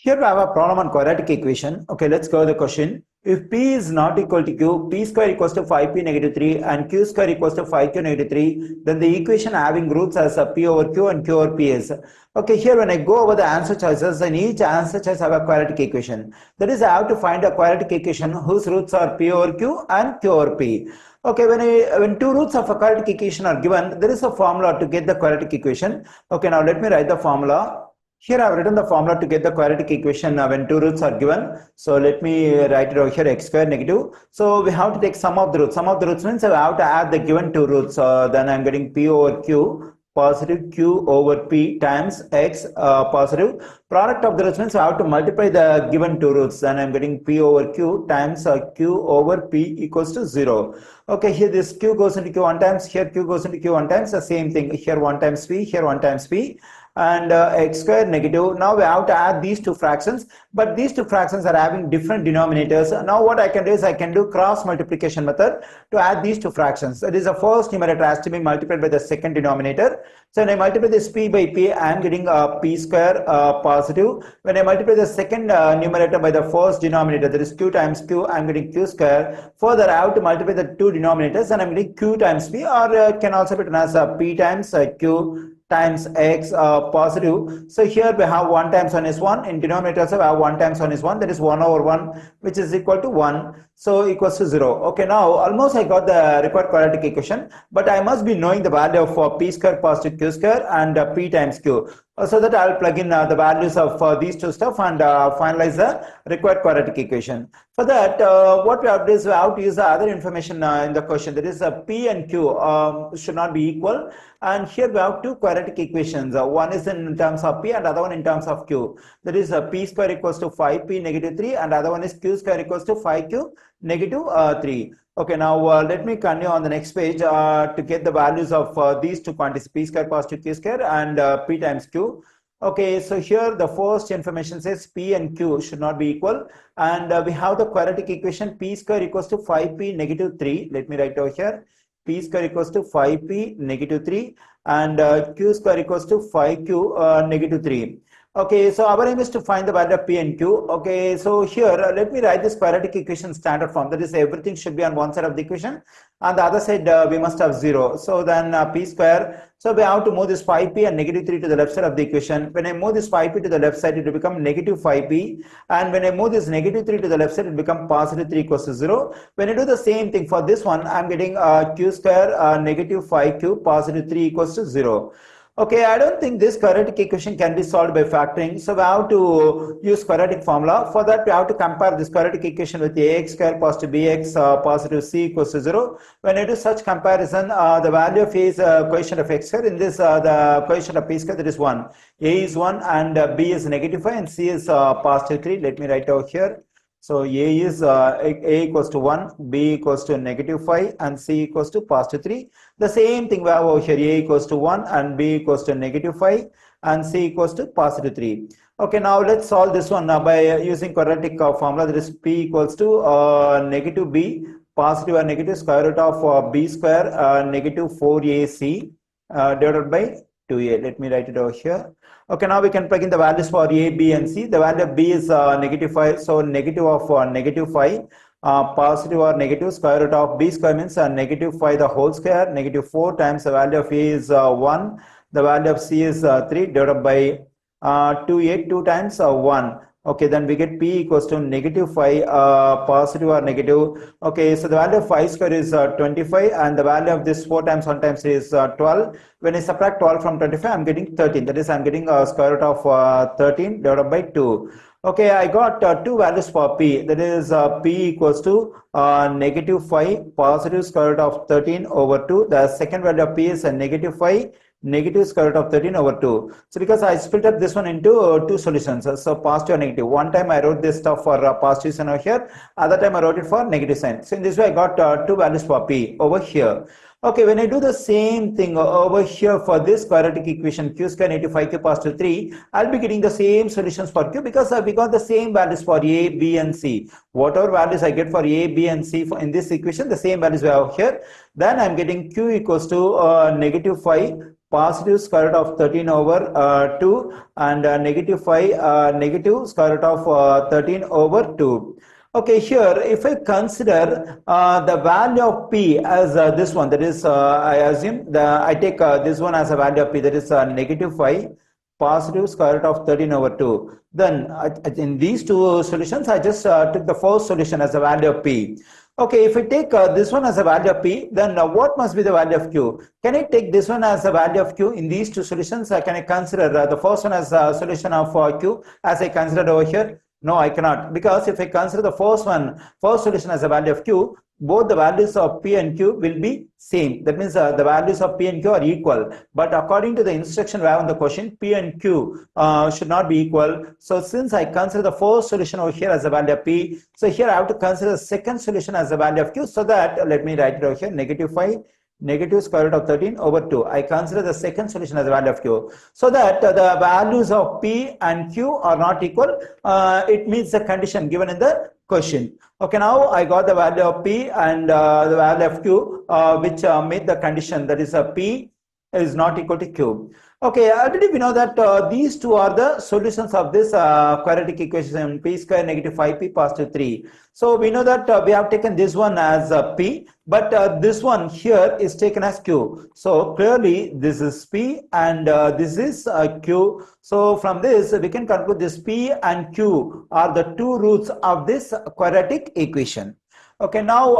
Here we have a problem on quadratic equation. Okay, let's go to the question. If p is not equal to q, p square equals to 5p negative 3 and q square equals to 5q negative 3, then the equation having roots as a p over q and q over p is. Okay, here when I go over the answer choices, in each answer choice have a quadratic equation. That is, I have to find a quadratic equation whose roots are p over q and q over p. Okay, when two roots of a quadratic equation are given, there is a formula to get the quadratic equation. Okay, now let me write the formula. Here I have written the formula to get the quadratic equation when two roots are given. So let me write it over here, x square negative. So we have to take sum of the roots. Sum of the roots means I have to add the given two roots. Then I'm getting p over q positive q over p times x positive. Product of the roots means I have to multiply the given two roots. Then I'm getting p over q times q over p equals to 0. Okay, here this q goes into q one times, here q goes into q one times, the same thing. Here 1 times p, here 1 times p. And x square negative. Now we have to add these two fractions, but these two fractions are having different denominators. Now what I can do is I can do cross multiplication method to add these two fractions. That is, the first numerator has to be multiplied by the second denominator. So when I multiply this p by p, I am getting p square positive. When I multiply the second numerator by the first denominator, that is q times q, I am getting q square. Further, I have to multiply the two denominators and I am getting q times p, or can also be written as p times q times x positive. So here we have 1 times 1 is 1. In denominator also we have 1 times 1 is 1. That is 1 over 1, which is equal to 1. So equals to 0. Okay, now almost I got the required quadratic equation, but I must be knowing the value of p square positive q square and p times q. So that I'll plug in the values of these two stuff and finalize the required quadratic equation. For that, what we have to do is we have to use the other information in the question. That is, p and q should not be equal. And here we have two quadratic equations. One is in terms of p and other one in terms of q. That is, p square equals to 5p negative 3 and other one is q square equals to 5q negative 3. Okay, now let me continue on the next page to get the values of these two quantities, p square positive q square and p times q. Okay, so here the first information says p and q should not be equal, and we have the quadratic equation p square equals to 5p negative 3. Let me write over here, p square equals to 5p negative 3 and q square equals to 5q negative 3. Okay, so our aim is to find the value of p and q. Okay, so here let me write this quadratic equation standard form. That is, everything should be on one side of the equation, on the other side we must have 0. So then p square, so we have to move this 5p and negative 3 to the left side of the equation. When I move this 5p to the left side, it will become negative 5p, and when I move this negative 3 to the left side, it will become positive 3 equals to 0. When I do the same thing for this one, I am getting q square negative 5q positive 3 equals to 0. Okay, I don't think this quadratic equation can be solved by factoring, so we have to use quadratic formula. For that, we have to compare this quadratic equation with ax square positive bx positive c equals to 0. When I do such comparison, the value of a is coefficient of x square. In this, the coefficient of p square, that is 1. A is 1 and b is negative 5 and c is positive 3. Let me write out here. So a is a equals to 1, b equals to negative 5 and c equals to positive 3. The same thing we have over here, a equals to 1 and b equals to negative 5 and c equals to positive 3. Okay, now let's solve this one by using quadratic formula. That is, p equals to negative b positive or negative square root of b square negative 4ac divided by 2a. Let me write it over here. Okay, now we can plug in the values for a, b and c. The value of b is negative 5, so negative of negative 5, positive or negative square root of b square means negative 5 the whole square, negative 4 times the value of a is 1, the value of c is 3 divided by 2a, 2 times 1. Okay, then we get p equals to negative 5 positive or negative. Okay, so the value of 5 square is 25 and the value of this 4 times 1 times is 12. When I subtract 12 from 25, I'm getting 13. That is, I'm getting square root of 13 divided by 2. Okay, I got two values for p. That is, p equals to negative 5 positive square root of 13 over 2. The second value of p is negative 5 negative square root of 13 over 2. So because I split up this one into two solutions, so positive or negative. One time I wrote this stuff for positive sign over here, other time I wrote it for negative sign. So in this way I got two values for p over here. Okay, when I do the same thing over here for this quadratic equation, q square negative 5q positive 3, I'll be getting the same solutions for q because we got the same values for a, b and c. Whatever values I get for a, b and c in this equation, the same values we have here. Then I'm getting q equals to negative 5 positive square root of 13 over 2 and negative 5 negative square root of 13 over 2. Okay, here if I consider the value of p as this one, that is I assume I take this one as a value of p, that is negative 5 positive square root of 13 over 2. Then in these two solutions, I just took the first solution as a value of p. Okay, if I take this one as a value of p, then what must be the value of q? Can I take this one as a value of q in these two solutions? Can I consider the first one as a solution of q as I considered over here? No, I cannot, because if I consider the first solution as a value of q, both the values of p and q will be same. That means the values of p and q are equal. But according to the instruction we have in the question, p and q should not be equal. So since I consider the first solution over here as a value of p, so here I have to consider the second solution as a value of q. So that let me write it over here, negative 5 negative square root of 13 over 2. I consider the second solution as a value of q. So that the values of p and q are not equal. It meets the condition given in the question. Okay, now I got the value of p and the value of q which meet the condition, that is p is not equal to q. Okay, already we know that these two are the solutions of this quadratic equation, p square negative 5p positive 3. So we know that we have taken this one as p, but this one here is taken as q. So clearly this is p and this is q. So from this we can conclude this p and q are the two roots of this quadratic equation. Okay, now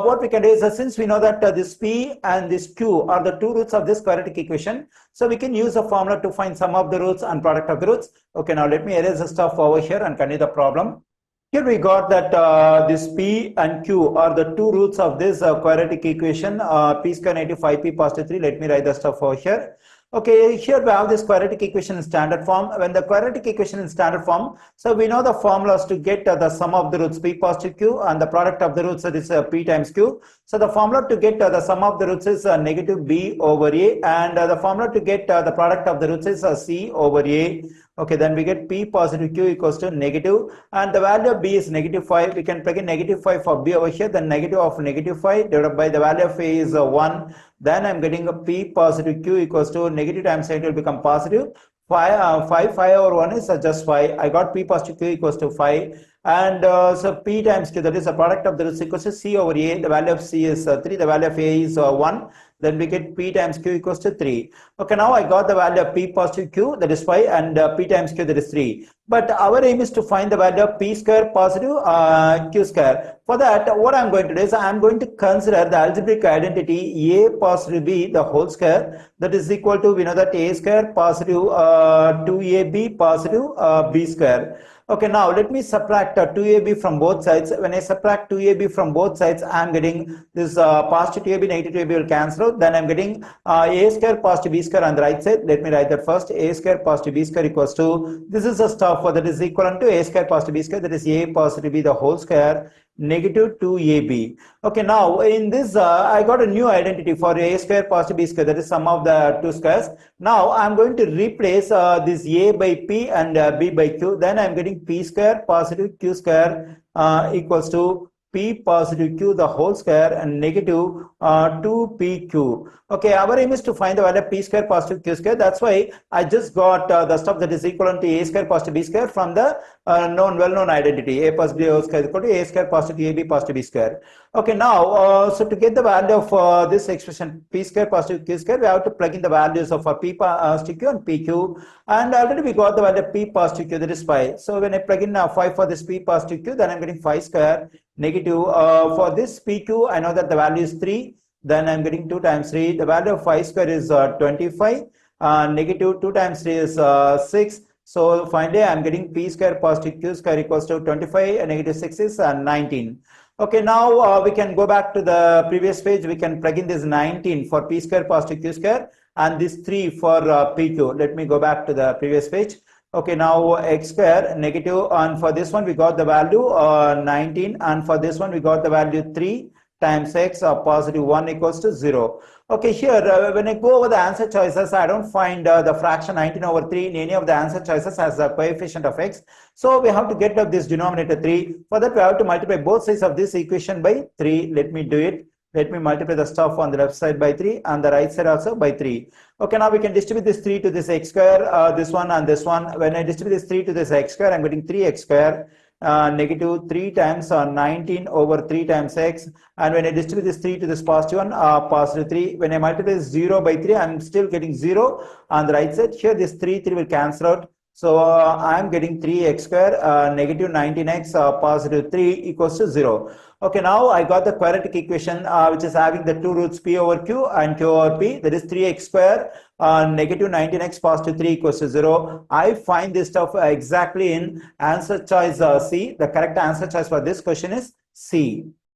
what we can do is since we know that this p and this q are the two roots of this quadratic equation, so we can use a formula to find sum of the roots and product of the roots. Okay, now let me erase the stuff over here and continue the problem. Here we got that this p and q are the two roots of this quadratic equation, p square negative 5p positive 3. Let me write the stuff over here. Okay, here we have this quadratic equation in standard form. When the quadratic equation in standard form, so we know the formulas to get the sum of the roots p positive q and the product of the roots, that is p times q. So the formula to get the sum of the roots is negative b over a, and the formula to get the product of the roots is c over a. Okay, then we get p positive q equals to negative, and the value of b is negative 5. We can plug in negative 5 for b over here. Then negative of negative 5 divided by the value of a is 1. Then I'm getting a p positive q equals to negative times negative will become positive. 5 over 1 is just 5. I got p positive q equals to 5. And so p times q, that is the product of the roots, equals to c over a. The value of c is 3. The value of a is 1. Then we get p times q equals to 3. Okay, now I got the value of p positive q, that is 5, and p times q, that is 3. But our aim is to find the value of p square positive q square. For that, what I'm going to do is I'm going to consider the algebraic identity a positive b the whole square, that is equal to, we know that a square positive 2ab positive b square. Okay, now let me subtract 2ab from both sides. When I subtract 2ab from both sides, I am getting this positive 2ab, negative 2ab will cancel out. Then I am getting a square positive b square on the right side. Let me write that first. A square positive b square equals to, this is a stuff that is equivalent to a square positive b square, that is a positive b the whole square, negative 2ab. Okay, now in this I got a new identity for a square positive b square, that is sum of the two squares. Now I'm going to replace this a by p and b by q. Then I'm getting p square positive q square equals to p positive q the whole square and negative 2pq. Okay, our aim is to find the value of p square positive q square. That's why I just got the stuff that is equivalent to a square positive b square from the well-known identity. A positive b whole square is equal to a square positive ab positive b square. Okay, now so to get the value of this expression p square positive q square, we have to plug in the values of p positive q and pq, and already we got the value of p positive q, that is 5. So when I plug in 5 for this p positive q, then I'm getting 5 square negative for this pq, I know that the value is 3. Then I'm getting 2 times 3. The value of 5 square is 25. Negative 2 times 3 is 6. So finally I'm getting p square positive q square equals to 25 and negative 6 is 19. Okay, now we can go back to the previous page. We can plug in this 19 for p square positive q square and this 3 for pq. Let me go back to the previous page. Okay, now x square negative, and for this one we got the value 19, and for this one we got the value 3 times x positive 1 equals to 0. Okay, here when I go over the answer choices, I don't find the fraction 19 over 3 in any of the answer choices as the coefficient of x. So we have to get up this denominator 3. For that we have to multiply both sides of this equation by 3. Let me do it. Let me multiply the stuff on the left side by 3 and the right side also by 3. Okay, now we can distribute this 3 to this x square, this one and this one. When I distribute this 3 to this x square, I'm getting 3x square. Negative 3 times 19 over 3 times x, and when I distribute this 3 to this positive one, positive 3. When I multiply this 0 by 3, I'm still getting 0 on the right side. Here this 3 will cancel out. So I'm getting 3x square, negative 19x, positive 3 equals to 0. Okay, now I got the quadratic equation which is having the two roots p over q and q over p. That is 3x square, negative 19x, positive 3 equals to 0. I find this stuff exactly in answer choice C. The correct answer choice for this question is C.